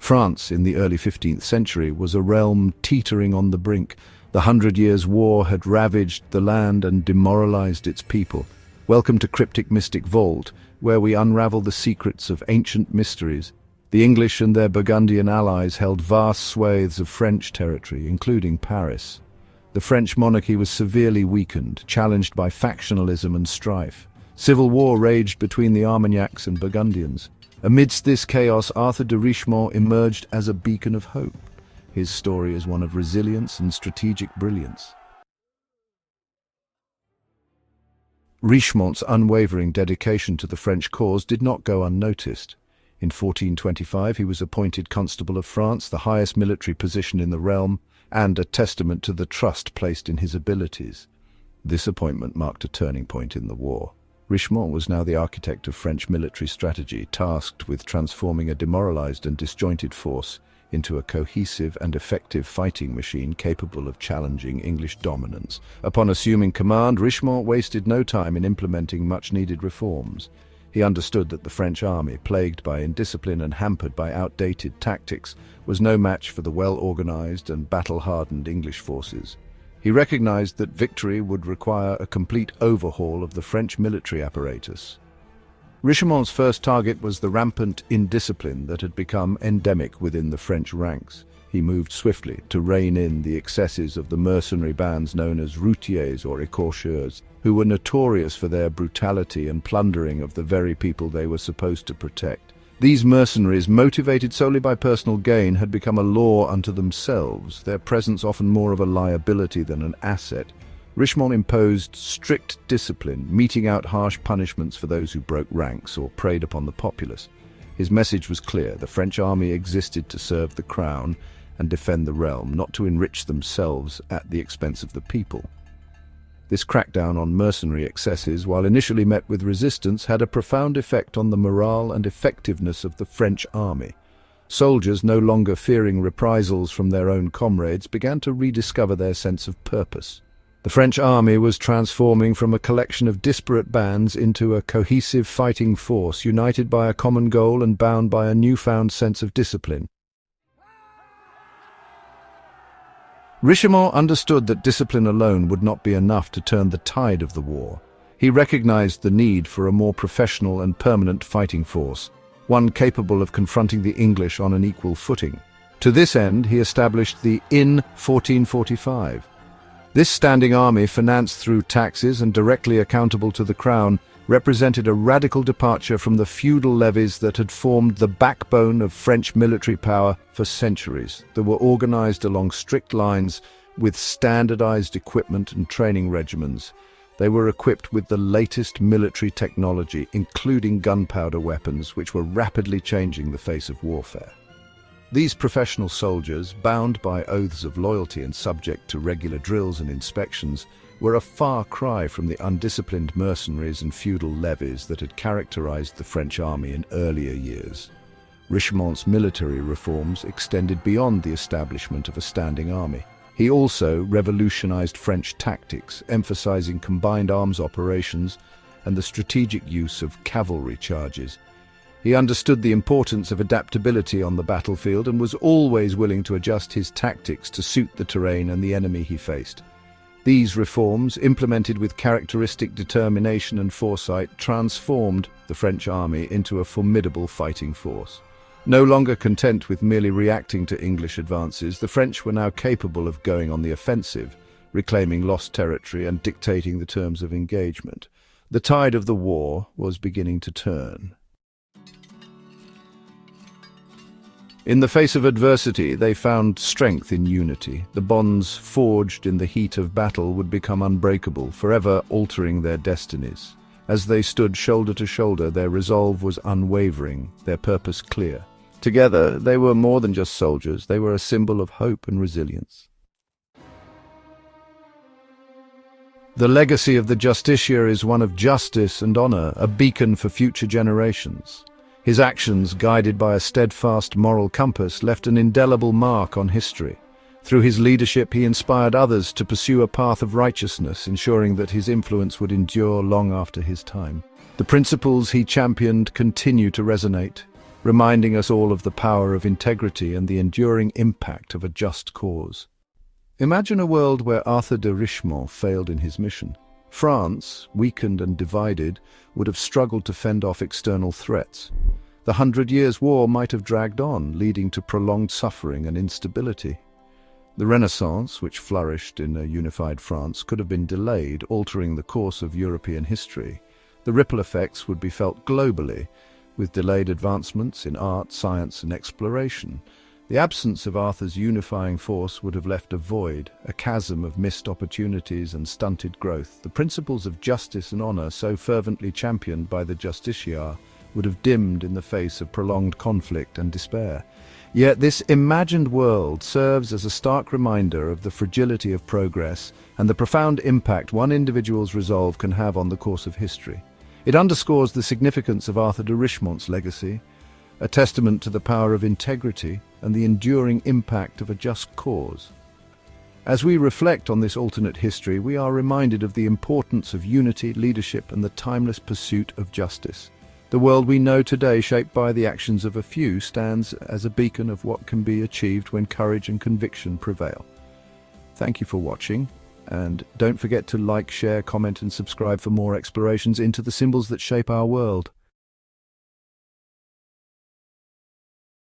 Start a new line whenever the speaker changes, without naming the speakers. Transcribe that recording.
France, in the early 15th century, was a realm teetering on the brink. The 100 Years' War had ravaged the land and demoralized its people. Welcome to Cryptic Mystic Vault, where we unravel the secrets of ancient mysteries. The English and their Burgundian allies held vast swathes of French territory, including Paris. The French monarchy was severely weakened, challenged by factionalism and strife. Civil war raged between the Armagnacs and Burgundians. Amidst this chaos, Arthur de Richemont emerged as a beacon of hope. His story is one of resilience and strategic brilliance. Richemont's unwavering dedication to the French cause did not go unnoticed. In 1425 he was appointed Constable of France, the highest military position in the realm, and a testament to the trust placed in his abilities. This appointment marked a turning point in the war. Richemont was now the architect of French military strategy, tasked with transforming a demoralized and disjointed force into a cohesive and effective fighting machine capable of challenging English dominance. Upon assuming command, Richemont wasted no time in implementing much-needed reforms. He understood that the French army, plagued by indiscipline and hampered by outdated tactics, was no match for the well-organized and battle-hardened English forces. He recognized that victory would require a complete overhaul of the French military apparatus. Richemont's first target was the rampant indiscipline that had become endemic within the French ranks. He moved swiftly to rein in the excesses of the mercenary bands known as routiers or écorcheurs, who were notorious for their brutality and plundering of the very people they were supposed to protect. These mercenaries, motivated solely by personal gain, had become a law unto themselves, their presence often more of a liability than an asset. Richemont imposed strict discipline, meting out harsh punishments for those who broke ranks or preyed upon the populace. His message was clear: the French army existed to serve the crown and defend the realm, not to enrich themselves at the expense of the people. This crackdown on mercenary excesses, while initially met with resistance, had a profound effect on the morale and effectiveness of the French army. Soldiers, no longer fearing reprisals from their own comrades, began to rediscover their sense of purpose. The French army was transforming from a collection of disparate bands into a cohesive fighting force, united by a common goal and bound by a newfound sense of discipline. Richemont understood that discipline alone would not be enough to turn the tide of the war. He recognized the need for a more professional and permanent fighting force, one capable of confronting the English on an equal footing. To this end, he established the in 1445. This standing army, financed through taxes and directly accountable to the crown, represented a radical departure from the feudal levies that had formed the backbone of French military power for centuries. They were organized along strict lines with standardized equipment and training regimens. They were equipped with the latest military technology, including gunpowder weapons, which were rapidly changing the face of warfare. These professional soldiers, bound by oaths of loyalty and subject to regular drills and inspections, were a far cry from the undisciplined mercenaries and feudal levies that had characterized the French army in earlier years. Richemont's military reforms extended beyond the establishment of a standing army. He also revolutionized French tactics, emphasizing combined arms operations and the strategic use of cavalry charges. He understood the importance of adaptability on the battlefield and was always willing to adjust his tactics to suit the terrain and the enemy he faced. These reforms, implemented with characteristic determination and foresight, transformed the French army into a formidable fighting force. No longer content with merely reacting to English advances, the French were now capable of going on the offensive, reclaiming lost territory and dictating the terms of engagement. The tide of the war was beginning to turn. In the face of adversity, they found strength in unity. The bonds forged in the heat of battle would become unbreakable, forever altering their destinies. As they stood shoulder to shoulder, their resolve was unwavering, their purpose clear. Together, they were more than just soldiers. They were a symbol of hope and resilience. The legacy of the Justiciar is one of justice and honor, a beacon for future generations. His actions, guided by a steadfast moral compass, left an indelible mark on history. Through his leadership, he inspired others to pursue a path of righteousness, ensuring that his influence would endure long after his time. The principles he championed continue to resonate. reminding us all of the power of integrity and the enduring impact of a just cause. Imagine a world where Arthur de Richemont failed in his mission. France, weakened and divided, would have struggled to fend off external threats. The 100 Years' War might have dragged on, leading to prolonged suffering and instability. The Renaissance, which flourished in a unified France, could have been delayed, altering the course of European history. The ripple effects would be felt globally, with delayed advancements in art, science, and exploration. The absence of Arthur's unifying force would have left a void, a chasm of missed opportunities and stunted growth. The principles of justice and honor, so fervently championed by the Justiciar, would have dimmed in the face of prolonged conflict and despair. Yet this imagined world serves as a stark reminder of the fragility of progress and the profound impact one individual's resolve can have on the course of history. It underscores the significance of Arthur de Richemont's legacy, a testament to the power of integrity and the enduring impact of a just cause. As we reflect on this alternate history, we are reminded of the importance of unity, leadership, and the timeless pursuit of justice. The world we know today, shaped by the actions of a few, stands as a beacon of what can be achieved when courage and conviction prevail. Thank you for watching, and don't forget to like, share, comment, and subscribe for more explorations into the symbols that shape our world.